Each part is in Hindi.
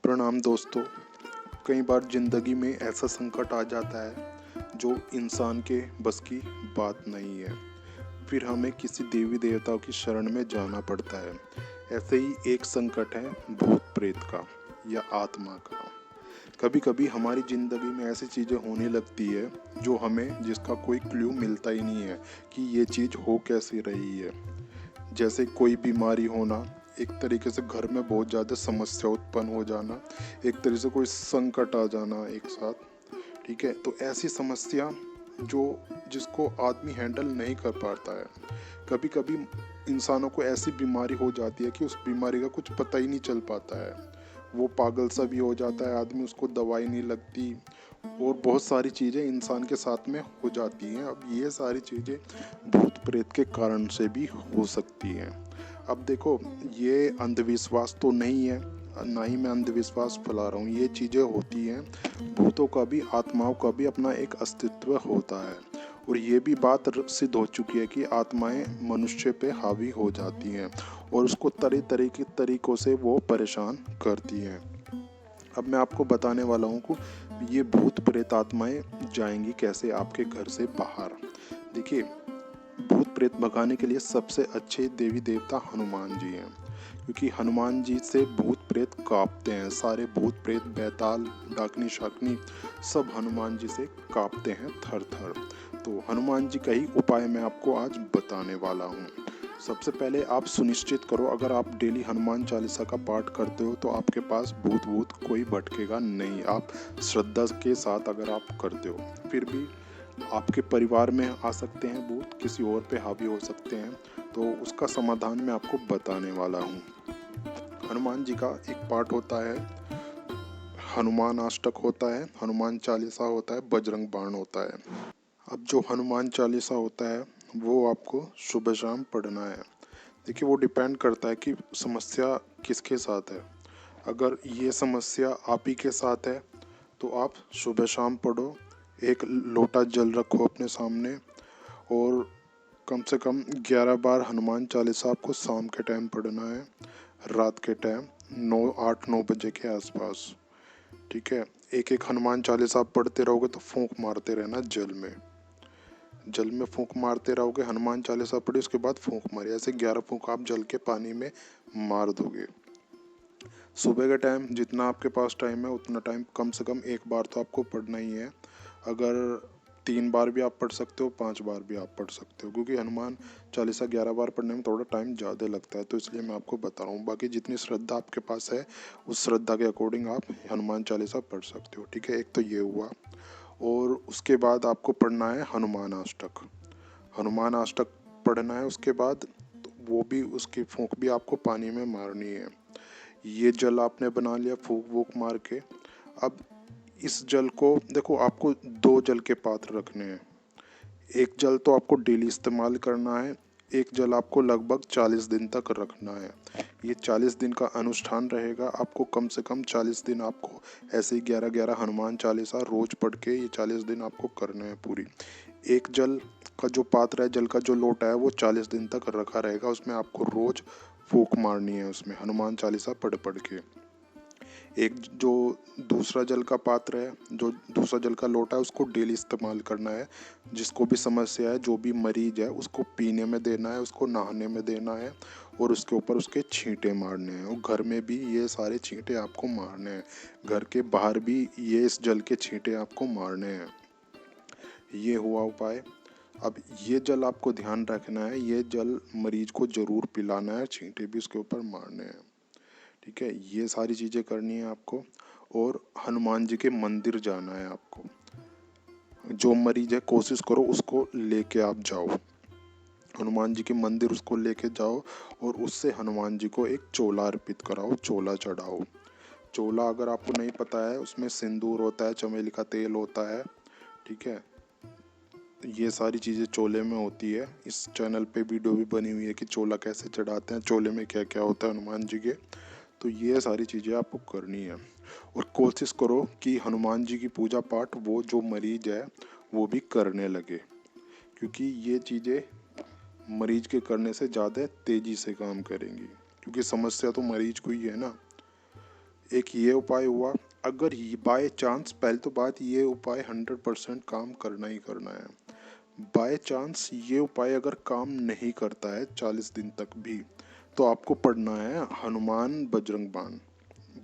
प्रणाम दोस्तों। कई बार ज़िंदगी में ऐसा संकट आ जाता है जो इंसान के बस की बात नहीं है। फिर हमें किसी देवी देवताओं की शरण में जाना पड़ता है। ऐसे ही एक संकट है भूत प्रेत का या आत्मा का। कभी कभी हमारी ज़िंदगी में ऐसी चीज़ें होने लगती है जो हमें जिसका कोई क्लू मिलता ही नहीं है कि ये चीज़ हो कैसे रही है। जैसे कोई बीमारी होना, एक तरीके से घर में बहुत ज़्यादा समस्या उत्पन्न हो जाना, एक तरीके से कोई संकट आ जाना एक साथ। ठीक है, तो ऐसी समस्या जो जिसको आदमी हैंडल नहीं कर पाता है। कभी कभी इंसानों को ऐसी बीमारी हो जाती है कि उस बीमारी का कुछ पता ही नहीं चल पाता है। वो पागल सा भी हो जाता है आदमी, उसको दवाई नहीं लगती और बहुत सारी चीज़ें इंसान के साथ में हो जाती हैं। अब ये सारी चीज़ें भूत प्रेत के कारण से भी हो सकती हैं। अब देखो, ये अंधविश्वास तो नहीं है, ना ही मैं अंधविश्वास फैला रहा हूँ। ये चीज़ें होती हैं। भूतों का भी, आत्माओं का भी अपना एक अस्तित्व होता है और ये भी बात सिद्ध हो चुकी है कि आत्माएं मनुष्य पे हावी हो जाती हैं और उसको तरह तरह के तरीक़ों से वो परेशान करती हैं। अब मैं आपको बताने वाला हूँ कि ये भूत प्रेत आत्माएं जाएंगी कैसे आपके घर से बाहर। देखिए, भूत प्रेत भगाने के लिए सबसे अच्छे देवी देवता हनुमान जी हैं, क्योंकि हनुमान जी से भूत प्रेत कांपते हैं। सारे भूत प्रेत, बैताल, डाकनी शाकनी सब हनुमान जी से कांपते हैं थर थर। तो हनुमान जी का ही उपाय मैं आपको आज बताने वाला हूँ। सबसे पहले आप सुनिश्चित करो, अगर आप डेली हनुमान चालीसा का पाठ करते हो तो आपके पास भूत भूत कोई भटकेगा नहीं। आप श्रद्धा के साथ अगर आप करते हो, फिर भी आपके परिवार में आ सकते हैं भूत, किसी और पे हावी हो सकते हैं, तो उसका समाधान मैं आपको बताने वाला हूँ। हनुमान जी का एक पाठ होता है, हनुमान अष्टक होता है, हनुमान चालीसा होता है, बजरंग बाण होता है। अब जो हनुमान चालीसा होता है वो आपको सुबह शाम पढ़ना है। देखिए, वो डिपेंड करता है कि समस्या किसके साथ है। अगर ये समस्या आप ही के साथ है तो आप सुबह शाम पढ़ो। एक लोटा जल रखो अपने सामने और कम से कम 11 बार हनुमान चालीसा आपको शाम के टाइम पढ़ना है, रात के टाइम 8-9 बजे के आसपास। ठीक है, एक एक हनुमान चालीसा आप पढ़ते रहोगे तो फूंक मारते रहना जल में फूंक मारते रहोगे। हनुमान चालीसा पढ़ी, उसके बाद फूंक मारी, ऐसे 11 फूंक आप जल के पानी में मार दोगे। सुबह के टाइम जितना आपके पास टाइम है उतना टाइम कम से कम एक बार तो आपको पढ़ना ही है। अगर 3 बार भी आप पढ़ सकते हो, 5 बार भी आप पढ़ सकते हो, क्योंकि हनुमान चालीसा 11 बार पढ़ने में थोड़ा टाइम ज़्यादा लगता है, तो इसलिए मैं आपको बता रहा हूँ। बाकी जितनी श्रद्धा आपके पास है उस श्रद्धा के अकॉर्डिंग आप हनुमान चालीसा पढ़ सकते हो। ठीक है, एक तो ये हुआ। और उसके बाद आपको पढ़ना है हनुमान अष्टक। हनुमान अष्टक पढ़ना है, उसके बाद तो वो भी, उसकी फूंक भी आपको पानी में मारनी है। ये जल आपने बना लिया फूंक वूक मार के। अब इस जल को देखो, आपको 2 जल के पात्र रखने हैं। एक जल तो आपको डेली इस्तेमाल करना है, एक जल आपको लगभग 40 दिन तक रखना है। ये 40 दिन का अनुष्ठान रहेगा। आपको कम से कम 40 दिन आपको ऐसे ही 11-11 हनुमान चालीसा रोज पढ़ के ये 40 दिन आपको करने हैं पूरी। एक जल का जो पात्र है, जल का जो लोटा है, वो 40 दिन तक रखा रहेगा। उसमें आपको रोज फूंक मारनी है, उसमें हनुमान चालीसा पढ़ पढ़ के। एक जो दूसरा जल का पात्र है, जो दूसरा जल का लोटा है, उसको डेली इस्तेमाल करना है। जिसको भी समस्या है, जो भी मरीज है, उसको पीने में देना है, उसको नहाने में देना है और उसके ऊपर उसके छींटे मारने हैं। और घर में भी ये सारे छींटे आपको मारने हैं, घर के बाहर भी ये इस जल के छींटे आपको मारने हैं। ये हुआ उपाय। अब ये जल आपको ध्यान रखना है, ये जल मरीज को ज़रूर पिलाना है, छींटे भी उसके ऊपर मारने हैं। ठीक है, ये सारी चीज़ें करनी है आपको। और हनुमान जी के मंदिर जाना है आपको। जो मरीज है कोशिश करो उसको लेके आप जाओ, हनुमान जी के मंदिर उसको लेके जाओ और उससे हनुमान जी को एक चोला अर्पित कराओ, चोला चढ़ाओ। चोला अगर आपको नहीं पता है, उसमें सिंदूर होता है, चमेली का तेल होता है। ठीक है, ये सारी चीज़ें चोले में होती है। इस चैनल पे वीडियो भी बनी हुई है कि चोला कैसे चढ़ाते हैं, चोले में क्या क्या होता है हनुमान जी के। तो ये सारी चीज़ें आपको करनी है और कोशिश करो कि हनुमान जी की पूजा पाठ वो जो मरीज है वो भी करने लगे, क्योंकि ये चीज़ें मरीज के करने से ज़्यादा तेज़ी से काम करेंगी, क्योंकि समस्या तो मरीज को ही है ना। एक ये उपाय हुआ। अगर बाय चांस, पहले तो बात, ये उपाय 100% काम करना ही करना है। बाय चांस ये उपाय अगर काम नहीं करता है 40 दिन तक भी, तो आपको पढ़ना है हनुमान बजरंग बाण।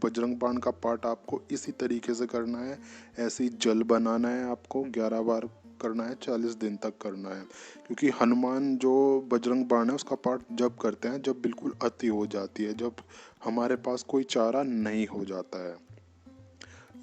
बजरंग बाण का पाठ आपको इसी तरीके से करना है। ऐसे ही जल बनाना है, आपको 11 बार करना है, 40 दिन तक करना है। क्योंकि हनुमान जो बजरंग बाण है उसका पाठ जब करते हैं जब बिल्कुल अति हो जाती है, जब हमारे पास कोई चारा नहीं हो जाता है।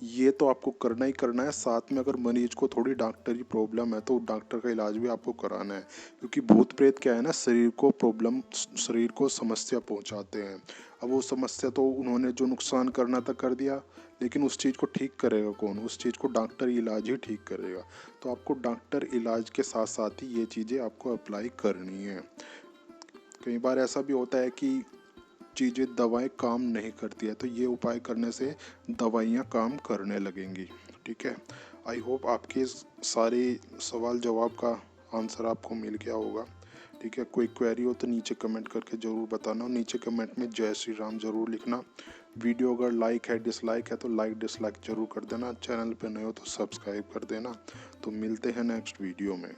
ये तो आपको करना ही करना है। साथ में अगर मरीज को थोड़ी डॉक्टरी प्रॉब्लम है तो डॉक्टर का इलाज भी आपको कराना है। क्योंकि भूत प्रेत क्या है ना, शरीर को प्रॉब्लम, शरीर को समस्या पहुंचाते हैं। अब वो समस्या तो उन्होंने जो नुकसान करना था कर दिया, लेकिन उस चीज़ को ठीक करेगा कौन? उस चीज़ को डॉक्टर इलाज ही ठीक करेगा। तो आपको डॉक्टर इलाज के साथ साथ ही ये चीज़ें आपको अप्लाई करनी है। कई बार ऐसा भी होता है कि चीज़ें, दवाएं काम नहीं करती है, तो ये उपाय करने से दवाइयाँ काम करने लगेंगी। ठीक है। आई होप आपके सारे सवाल जवाब का आंसर आपको मिल गया होगा। ठीक है। कोई क्वेरी हो तो नीचे कमेंट करके ज़रूर बताना, और नीचे कमेंट में जय श्री राम ज़रूर लिखना। वीडियो अगर लाइक है, डिसलाइक है तो लाइक डिसलाइक ज़रूर कर देना। चैनल पर नए हो तो सब्सक्राइब कर देना। तो मिलते हैं नेक्स्ट वीडियो में।